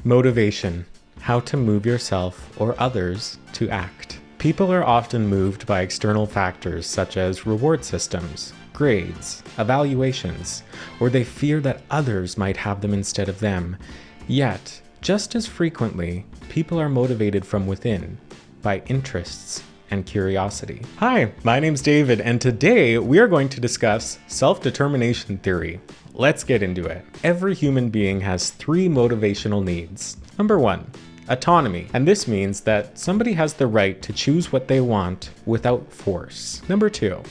Motivation: how to move yourself or others to act. People are often moved by external factors such as reward systems, grades, evaluations, or they fear that others might have them instead of them. Yet, just as frequently, people are motivated from within by interests and curiosity. Hi, my name's David, and today we are going to discuss self-determination theory. Let's get into it. Every human being has three motivational needs. Number one, autonomy, and this means that somebody has the right to choose what they want without force. Number two,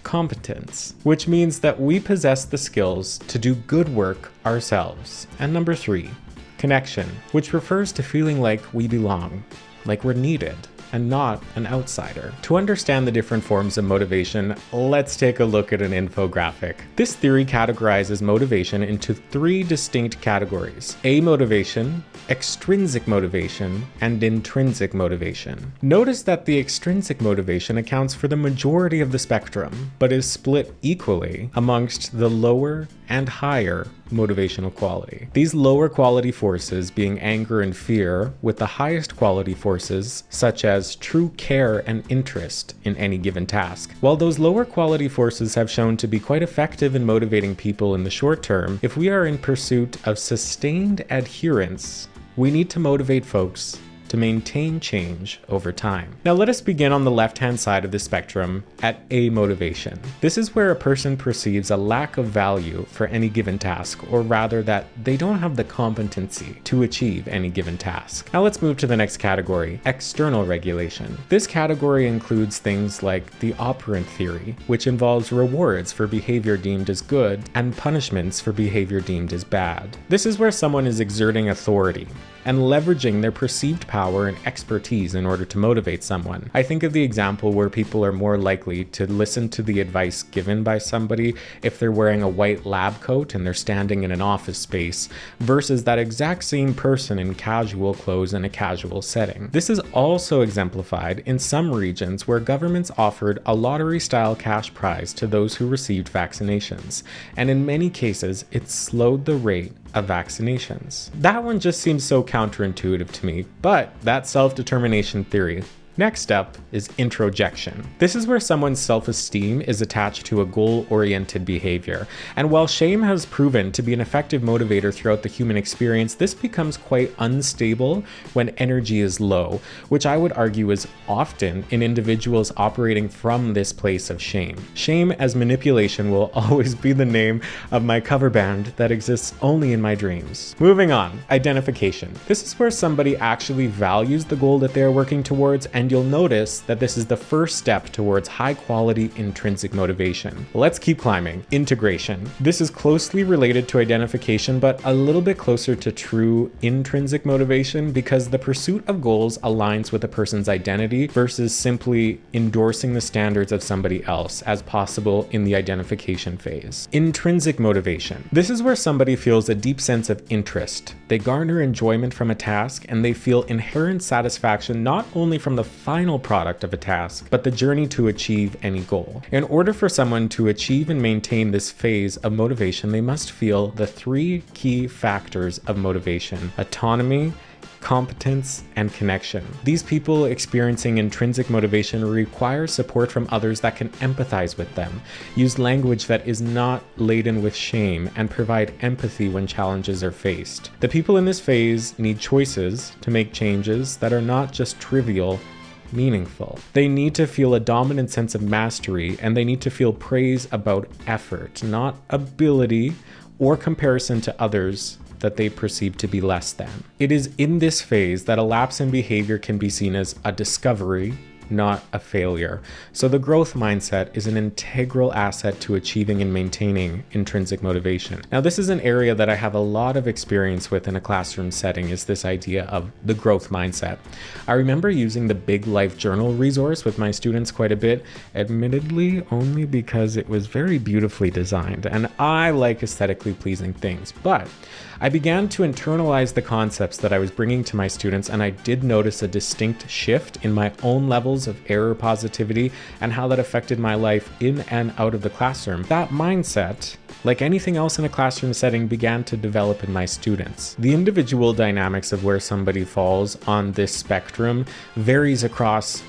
competence, which means that we possess the skills to do good work ourselves. And number three, connection, which refers to feeling like we belong, like we're needed, and not an outsider. To understand the different forms of motivation, let's take a look at an infographic. This theory categorizes motivation into three distinct categories: amotivation, extrinsic motivation, and intrinsic motivation. Notice that the extrinsic motivation accounts for the majority of the spectrum, but is split equally amongst the lower and higher motivational quality. These lower quality forces being anger and fear, with the highest quality forces such as true care and interest in any given task. While those lower quality forces have shown to be quite effective in motivating people in the short term, if we are in pursuit of sustained adherence, we need to motivate folks to maintain change over time. Now let us begin on the left-hand side of the spectrum at amotivation. This is where a person perceives a lack of value for any given task, or rather that they don't have the competency to achieve any given task. Now let's move to the next category, external regulation. This category includes things like the operant theory, which involves rewards for behavior deemed as good and punishments for behavior deemed as bad. This is where someone is exerting authority and leveraging their perceived power and expertise in order to motivate someone. I think of the example where people are more likely to listen to the advice given by somebody if they're wearing a white lab coat and they're standing in an office space, versus that exact same person in casual clothes in a casual setting. This is also exemplified in some regions where governments offered a lottery-style cash prize to those who received vaccinations, and in many cases, it slowed the rate of vaccinations. That one just seems so counterintuitive to me, but that's self-determination theory. Next up is introjection. This is where someone's self-esteem is attached to a goal-oriented behavior. And while shame has proven to be an effective motivator throughout the human experience, this becomes quite unstable when energy is low, which I would argue is often in individuals operating from this place of shame. Shame as manipulation will always be the name of my cover band that exists only in my dreams. Moving on, identification. This is where somebody actually values the goal that they're working towards, and you'll notice that this is the first step towards high-quality intrinsic motivation. Let's keep climbing. Integration. This is closely related to identification, but a little bit closer to true intrinsic motivation because the pursuit of goals aligns with a person's identity versus simply endorsing the standards of somebody else as possible in the identification phase. Intrinsic motivation. This is where somebody feels a deep sense of interest. They garner enjoyment from a task, and they feel inherent satisfaction not only from the final product of a task, but the journey to achieve any goal. In order for someone to achieve and maintain this phase of motivation, they must feel the three key factors of motivation: autonomy, competence, and connection. These people experiencing intrinsic motivation require support from others that can empathize with them, use language that is not laden with shame, and provide empathy when challenges are faced. The people in this phase need choices to make changes that are not just trivial, meaningful. They need to feel a dominant sense of mastery, and they need to feel praise about effort, not ability or comparison to others that they perceive to be less than. It is in this phase that a lapse in behavior can be seen as a discovery, not a failure. So the growth mindset is an integral asset to achieving and maintaining intrinsic motivation. Now, this is an area that I have a lot of experience with in a classroom setting, is this idea of the growth mindset. I remember using the Big Life Journal resource with my students quite a bit, admittedly only because it was very beautifully designed and I like aesthetically pleasing things, but I began to internalize the concepts that I was bringing to my students, and I did notice a distinct shift in my own levels of error positivity and how that affected my life in and out of the classroom. That mindset like anything else in a classroom setting, began to develop in my students. The individual dynamics of where somebody falls on this spectrum varies across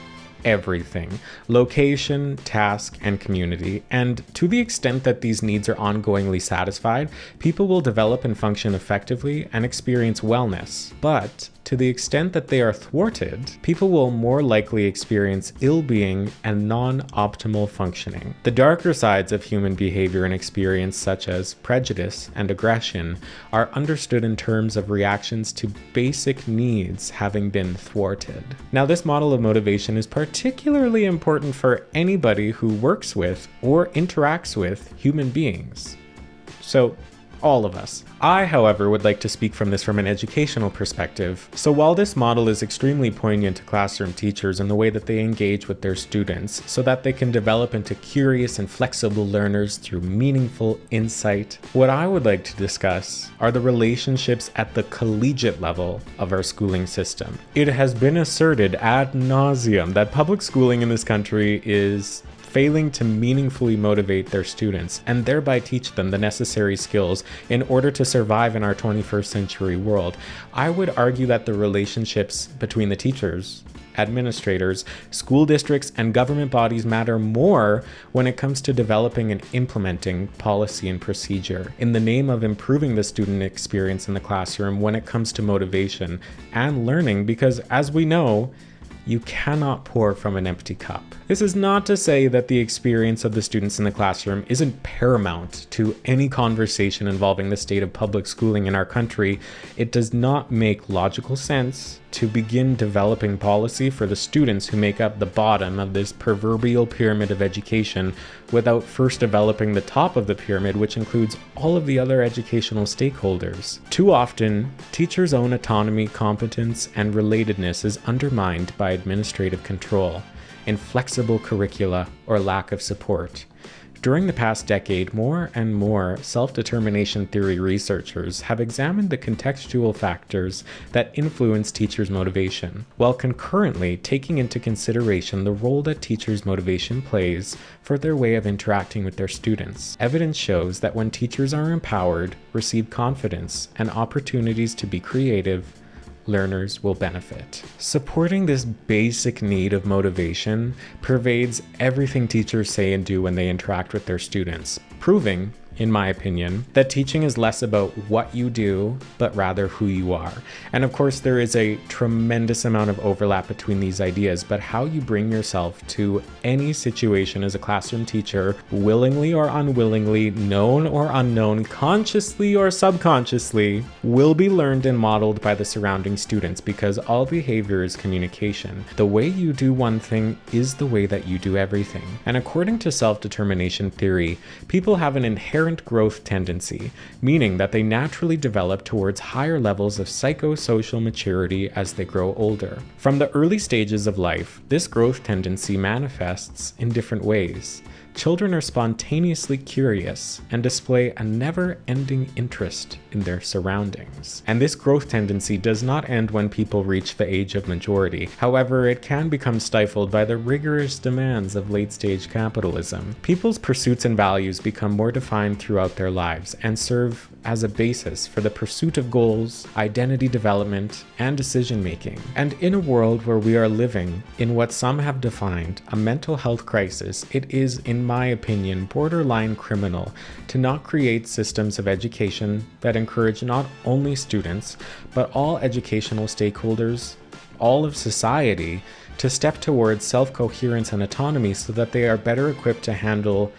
everything: location, task, and community. And to the extent that these needs are ongoingly satisfied, people will develop and function effectively and experience wellness. But to the extent that they are thwarted, people will more likely experience ill-being and non-optimal functioning. The darker sides of human behavior and experience, such as prejudice and aggression, are understood in terms of reactions to basic needs having been thwarted. Now, this model of motivation is particularly important for anybody who works with or interacts with human beings. So, all of us. I, however, would like to speak from an educational perspective. So while this model is extremely poignant to classroom teachers in the way that they engage with their students so that they can develop into curious and flexible learners through meaningful insight, what I would like to discuss are the relationships at the collegiate level of our schooling system. It has been asserted ad nauseum that public schooling in this country is failing to meaningfully motivate their students and thereby teach them the necessary skills in order to survive in our 21st century world. I would argue that the relationships between the teachers, administrators, school districts, and government bodies matter more when it comes to developing and implementing policy and procedure in the name of improving the student experience in the classroom when it comes to motivation and learning, because as we know, you cannot pour from an empty cup. This is not to say that the experience of the students in the classroom isn't paramount to any conversation involving the state of public schooling in our country. It does not make logical sense to begin developing policy for the students who make up the bottom of this proverbial pyramid of education without first developing the top of the pyramid, which includes all of the other educational stakeholders. Too often, teachers' own autonomy, competence, and relatedness is undermined by administrative control, inflexible curricula, or lack of support. During the past decade, more and more self-determination theory researchers have examined the contextual factors that influence teachers' motivation, while concurrently taking into consideration the role that teachers' motivation plays for their way of interacting with their students. Evidence shows that when teachers are empowered, receive confidence, and opportunities to be creative, learners will benefit. Supporting this basic need of motivation pervades everything teachers say and do when they interact with their students, proving, in my opinion, that teaching is less about what you do, but rather who you are. And of course, there is a tremendous amount of overlap between these ideas, but how you bring yourself to any situation as a classroom teacher, willingly or unwillingly, known or unknown, consciously or subconsciously, will be learned and modeled by the surrounding students, because all behavior is communication. The way you do one thing is the way that you do everything. And according to self-determination theory, people have an inherent growth tendency, meaning that they naturally develop towards higher levels of psychosocial maturity as they grow older. From the early stages of life, this growth tendency manifests in different ways. Children are spontaneously curious and display a never-ending interest in their surroundings. And this growth tendency does not end when people reach the age of majority. However, it can become stifled by the rigorous demands of late-stage capitalism. People's pursuits and values become more defined throughout their lives and serve as a basis for the pursuit of goals, identity development, and decision-making. And in a world where we are living in what some have defined a mental health crisis, it is, in my opinion, borderline criminal to not create systems of education that encourage not only students, but all educational stakeholders, all of society, to step towards self-coherence and autonomy so that they are better equipped to handle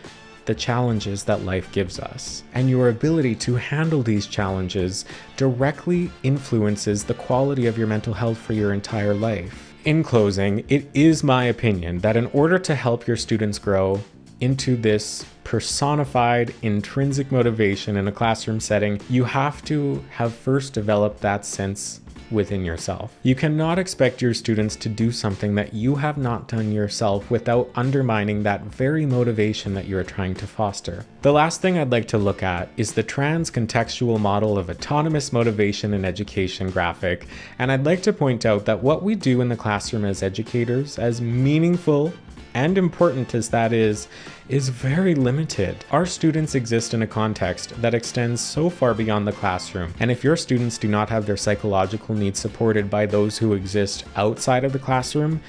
the challenges that life gives us. And your ability to handle these challenges directly influences the quality of your mental health for your entire life. In closing, it is my opinion that in order to help your students grow into this personified intrinsic motivation in a classroom setting, you have to have first developed that sense within yourself. You cannot expect your students to do something that you have not done yourself without undermining that very motivation that you're trying to foster. The last thing I'd like to look at is the trans-contextual model of autonomous motivation in education graphic, and I'd like to point out that what we do in the classroom as educators, as meaningful and important as that is very limited. Our students exist in a context that extends so far beyond the classroom, and if your students do not have their psychological needs supported by those who exist outside of the classroom,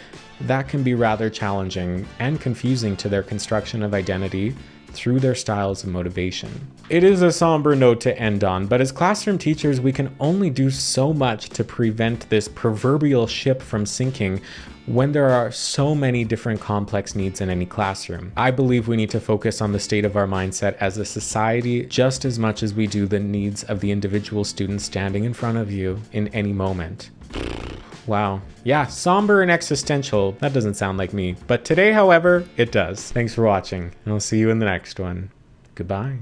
that can be rather challenging and confusing to their construction of identity through their styles of motivation. It is a somber note to end on, but as classroom teachers, we can only do so much to prevent this proverbial ship from sinking when there are so many different complex needs in any classroom. I believe we need to focus on the state of our mindset as a society just as much as we do the needs of the individual student standing in front of you in any moment. Wow. Yeah, somber and existential. That doesn't sound like me. But today, however, it does. Thanks for watching, and I'll see you in the next one. Goodbye.